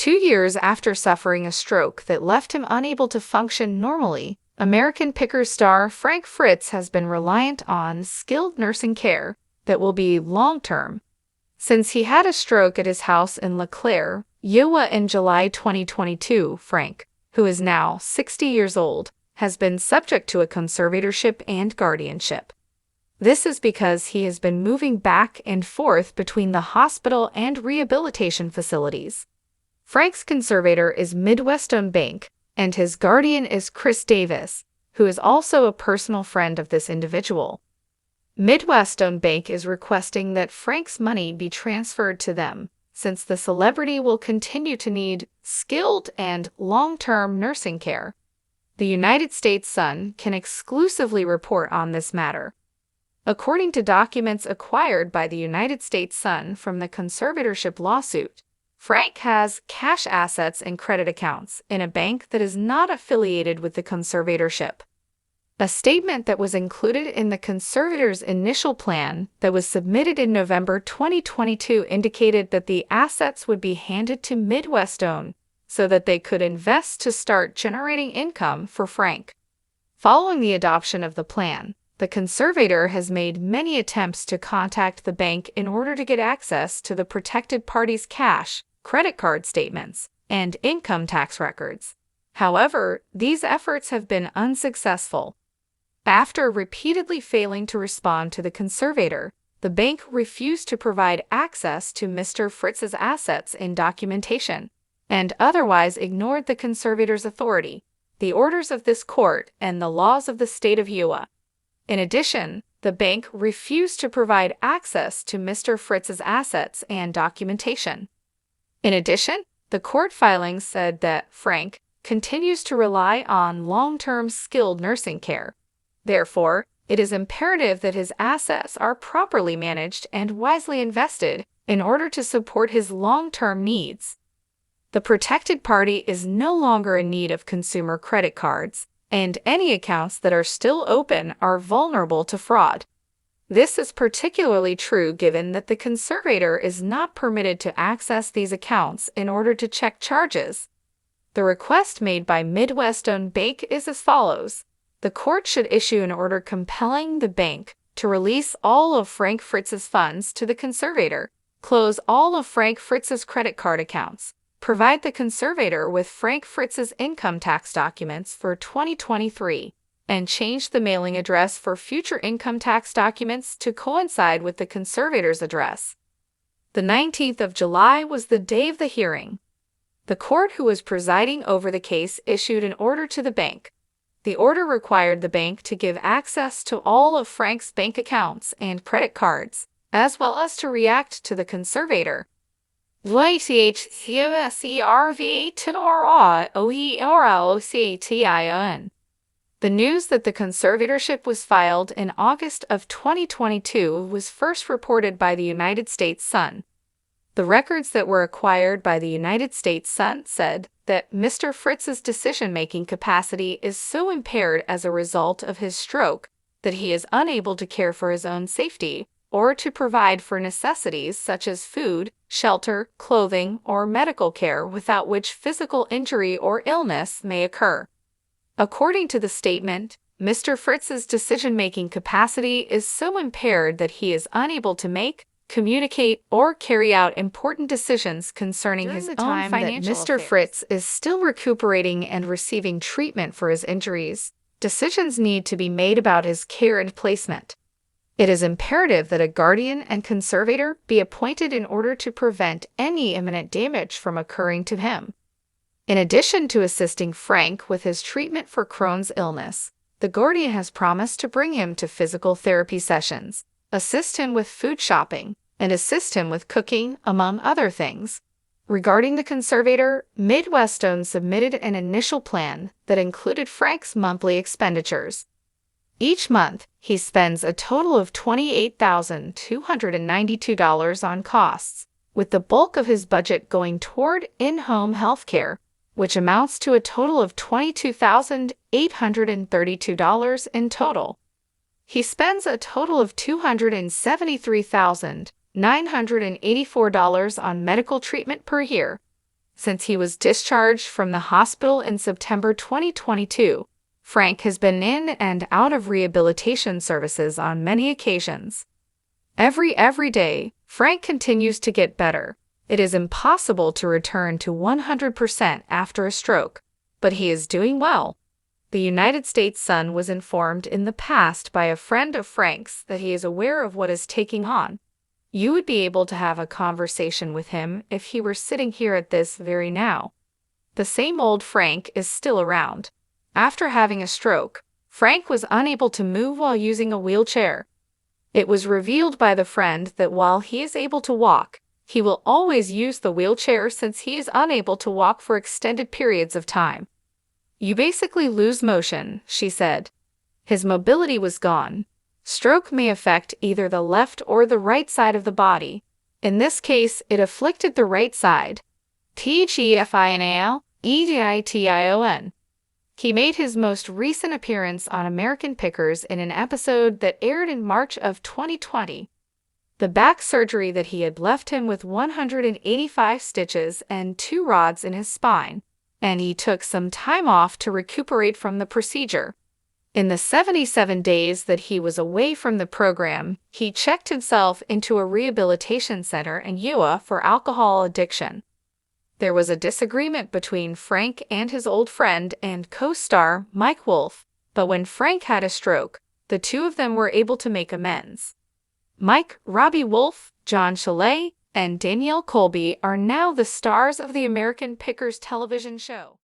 2 years after suffering a stroke that left him unable to function normally, American Picker star Frank Fritz has been reliant on skilled nursing care that will be long-term. Since he had a stroke at his house in LeClaire, Iowa in July 2022, Frank, who is now 60 years old, has been subject to a conservatorship and guardianship. This is because he has been moving back and forth between the hospital and rehabilitation facilities. Frank's conservator is Midwest-owned bank, and his guardian is Chris Davis, who is also a personal friend of this individual. Midwest-owned bank is requesting that Frank's money be transferred to them, since the celebrity will continue to need skilled and long-term nursing care. The United States Sun can exclusively report on this matter. According to documents acquired by the United States Sun from the conservatorship lawsuit, Frank has cash assets and credit accounts in a bank that is not affiliated with the conservatorship. A statement that was included in the conservator's initial plan that was submitted in November 2022 indicated that the assets would be handed to Midwest-owned so that they could invest to start generating income for Frank. Following the adoption of the plan, the conservator has made many attempts to contact the bank in order to get access to the protected party's cash, credit card statements, and income tax records. However, these efforts have been unsuccessful. After repeatedly failing to respond to the conservator, the bank refused to provide access to Mr. Fritz's assets and documentation, and otherwise ignored the conservator's authority, the orders of this court, and the laws of the state of Iowa. In addition, the bank refused to provide access to Mr. Fritz's assets and documentation. In addition, the court filings said that Frank continues to rely on long-term skilled nursing care. Therefore, it is imperative that his assets are properly managed and wisely invested in order to support his long-term needs. The protected party is no longer in need of consumer credit cards, and any accounts that are still open are vulnerable to fraud. This is particularly true given that the conservator is not permitted to access these accounts in order to check charges. The request made by Midwest-owned bank is as follows. The court should issue an order compelling the bank to release all of Frank Fritz's funds to the conservator, close all of Frank Fritz's credit card accounts, provide the conservator with Frank Fritz's income tax documents for 2023, and change the mailing address for future income tax documents to coincide with the conservator's address. The 19th of July was the day of the hearing. The court who was presiding over the case issued an order to the bank. The order required the bank to give access to all of Frank's bank accounts and credit cards, as well as to react to the conservator. The news that the conservatorship was filed in August of 2022 was first reported by the United States Sun. The records that were acquired by the United States Sun said that Mr. Fritz's decision-making capacity is so impaired as a result of his stroke that he is unable to care for his own safety or to provide for necessities such as food, shelter, clothing, or medical care without which physical injury or illness may occur. According to the statement, Mr. Fritz's decision-making capacity is so impaired that he is unable to make, communicate, or carry out important decisions concerning his own financial affairs. Mr. Fritz is still recuperating and receiving treatment for his injuries. Decisions need to be made about his care and placement. It is imperative that a guardian and conservator be appointed in order to prevent any imminent damage from occurring to him. In addition to assisting Frank with his treatment for Crohn's illness, the guardian has promised to bring him to physical therapy sessions, assist him with food shopping, and assist him with cooking, among other things. Regarding the conservator, Midwest-owned submitted an initial plan that included Frank's monthly expenditures. Each month, he spends a total of $28,292 on costs, with the bulk of his budget going toward in-home health care, which amounts to a total of $22,832 in total. He spends a total of $273,984 on medical treatment per year. Since he was discharged from the hospital in September 2022, Frank has been in and out of rehabilitation services on many occasions. Every day, Frank continues to get better. It is impossible to return to 100% after a stroke, but he is doing well. The United States Sun was informed in the past by a friend of Frank's that he is aware of what is taking on. You would be able to have a conversation with him if he were sitting here at this very now. The same old Frank is still around. After having a stroke, Frank was unable to move while using a wheelchair. It was revealed by the friend that while he is able to walk, he will always use the wheelchair since he is unable to walk for extended periods of time. You basically lose motion, she said. His mobility was gone. Stroke may affect either the left or the right side of the body. In this case, it afflicted the right side. TGFINAL-EDITION. He made his most recent appearance on American Pickers in an episode that aired in March of 2020. The back surgery that he had left him with 185 stitches and 2 rods in his spine, and he took some time off to recuperate from the procedure. In the 77 days that he was away from the program, he checked himself into a rehabilitation center in Iowa for alcohol addiction. There was a disagreement between Frank and his old friend and co-star Mike Wolfe, but when Frank had a stroke, the two of them were able to make amends. Mike, Robbie Wolfe, John Chalet, and Danielle Colby are now the stars of the American Pickers television show.